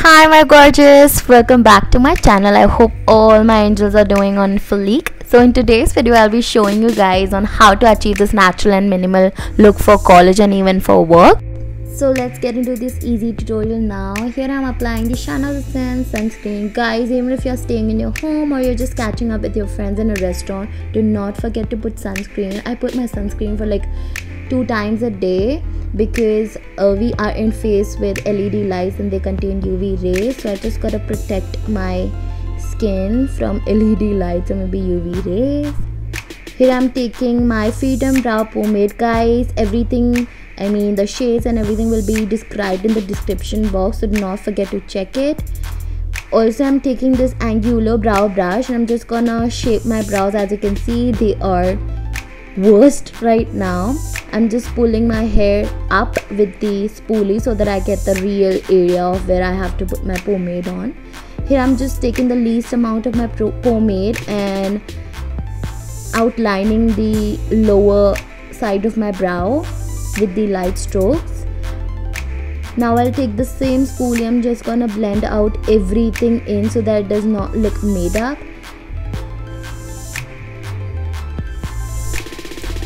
Hi my gorgeous, welcome back to my channel. I hope all my angels are doing on fleek. So in today's video I'll be showing you guys on how to achieve this natural and minimal look for college and even for work. So let's get into this easy tutorial now. Here I'm applying the Shana Hussain sunscreen. Guys, even if you're staying in your home or you're just catching up with your friends in a restaurant, do not forget to put sunscreen. I put my sunscreen for like 2 times a day because we are in face with LED lights and they contain UV rays, so I just gotta protect my skin from LED lights or maybe UV rays. Here I'm taking my Freedom Brow Pomade. Guys, everything, I mean the shades and everything will be described in the description box, so do not forget to check it. Also, I'm taking this Angular brow brush and I'm just gonna shape my brows. As you can see, they are worst right now. I'm just pulling my hair up with the spoolie so that I get the real area of where I have to put my pomade on. Here I'm just taking the least amount of my pomade and outlining the lower side of my brow with the light strokes. Now I'll take the same spoolie. I'm just gonna blend out everything in so that it does not look made up.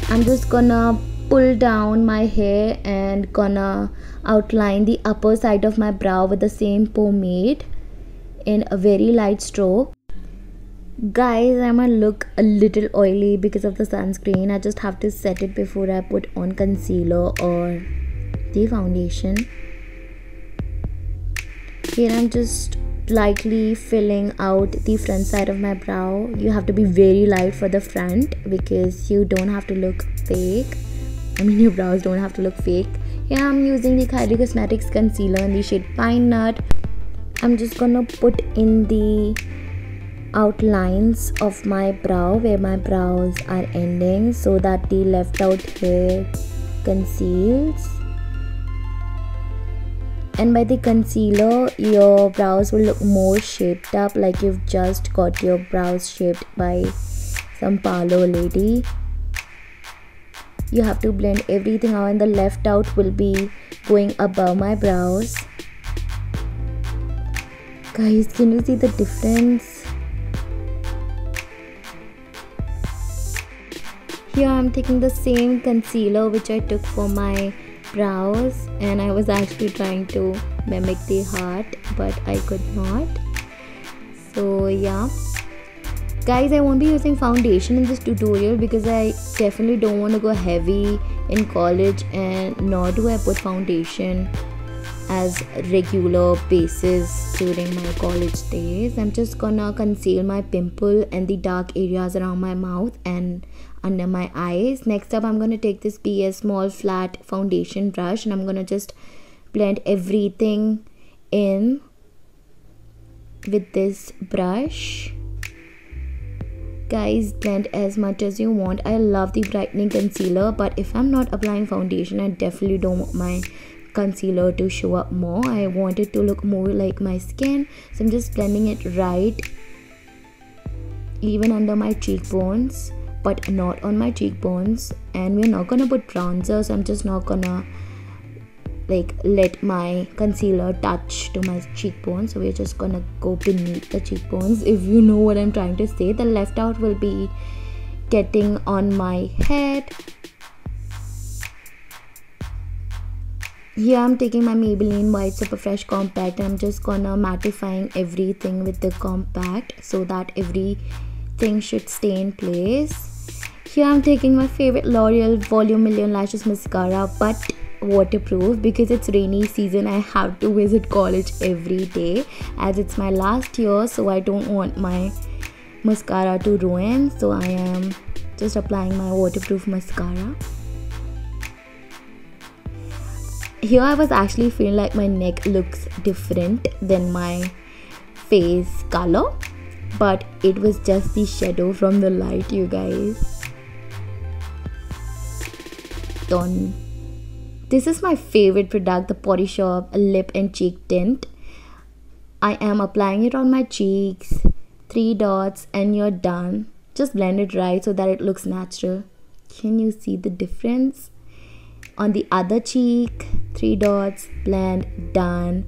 I'm just gonna pull down my hair and gonna outline the upper side of my brow with the same pomade in a very light stroke. Guys, I might look a little oily because of the sunscreen. I just have to set it before I put on concealer or the foundation. Here I'm just lightly filling out the front side of my brow. You have to be very light for the front because you don't have to look fake. I mean, your brows don't have to look fake. Here I'm using the Kylie Cosmetics concealer in the shade Pine Nut. I'm just gonna put in the outlines of my brow where my brows are ending so that the left out hair conceals. And by the concealer, your brows will look more shaped up, like you've just got your brows shaped by some parlor lady. You have to blend everything out and the left out will be going above my brows. Guys, can you see the difference? Here I'm taking the same concealer which I took for my brows, and I was actually trying to mimic the heart but I could not. So yeah guys, I won't be using foundation in this tutorial because I definitely don't want to go heavy in college, and nor do I put foundation as regular basis during my college days. I'm just gonna conceal my pimple and the dark areas around my mouth and under my eyes. Next up, I'm gonna take this PS Small Flat Foundation brush and I'm gonna just blend everything in with this brush. Guys, blend as much as you want. I love the brightening concealer, but if I'm not applying foundation, I definitely don't want my concealer to show up more. I want it to look more like my skin, so I'm just blending it right even under my cheekbones but not on my cheekbones. And we're not gonna put bronzer, so I'm just not gonna like let my concealer touch to my cheekbones, so we're just gonna go beneath the cheekbones, if you know what I'm trying to say. The left out will be getting on my head. Here I'm taking my Maybelline White Super Fresh Compact and I'm just gonna mattifying everything with the compact so that everything should stay in place. Here I'm taking my favorite L'Oreal Volume Million Lashes Mascara, but waterproof because it's rainy season. I have to visit college every day as it's my last year, so I don't want my mascara to ruin, so I am just applying my waterproof mascara. Here I was actually feeling like my neck looks different than my face color, but it was just the shadow from the light, you guys. Done. This is my favorite product, the Body Shop Lip and Cheek Tint. I am applying it on my cheeks, 3 dots, and you're done. Just blend it right so that it looks natural. Can you see the difference? On the other cheek, 3 dots, blend, done.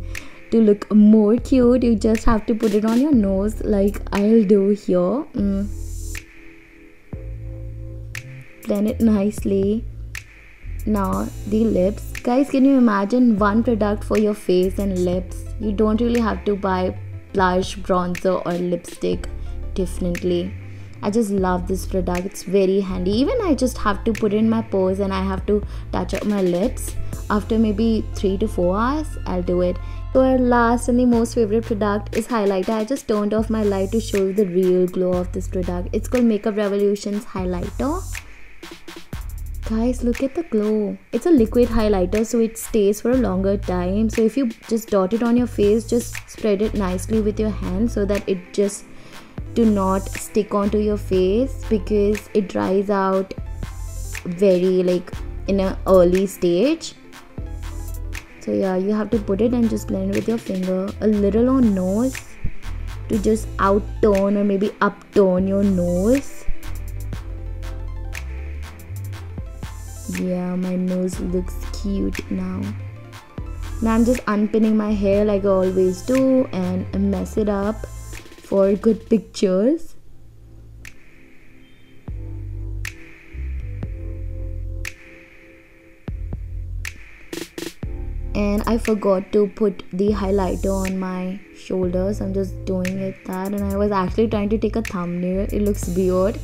to look more cute, you just have to put it on your nose like I'll do here. Blend it nicely. Now the lips. Guys, can you imagine one product for your face and lips? You don't really have to buy blush, bronzer or lipstick differently. I just love this product. It's very handy. Even I just have to put in my pores and I have to touch up my lips. After maybe 3 to 4 hours, I'll do it. So our last and the most favorite product is highlighter. I just turned off my light to show you the real glow of this product. It's called Makeup Revolution's highlighter. Guys, look at the glow. It's a liquid highlighter, so it stays for a longer time. So if you just dot it on your face, just spread it nicely with your hand so that it just do not stick onto your face, because it dries out very like in an early stage. So yeah, you have to put it and just blend it with your finger. A little on nose to just outtone or maybe uptone your nose. Yeah, my nose looks cute now. Now I'm just unpinning my hair like I always do and mess it up for good pictures. And I forgot to put the highlighter on my shoulders. I'm just doing it that, and I was actually trying to take a thumbnail. It looks weird,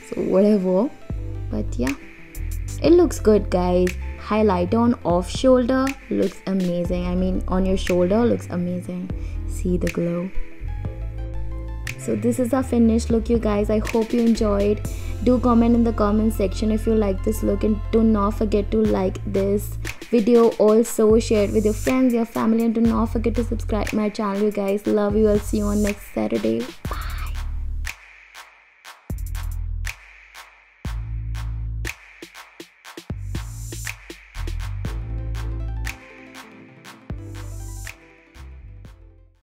so whatever. But yeah, it looks good, guys. Highlighter on off shoulder looks amazing. I mean, on your shoulder looks amazing. See the glow. So this is our finished look, you guys. I hope you enjoyed. Do comment in the comment section if you like this look, and do not forget to like this video. Also share it with your friends, your family, and do not forget to subscribe my channel, you guys. Love you. I'll see you on next Saturday. Bye.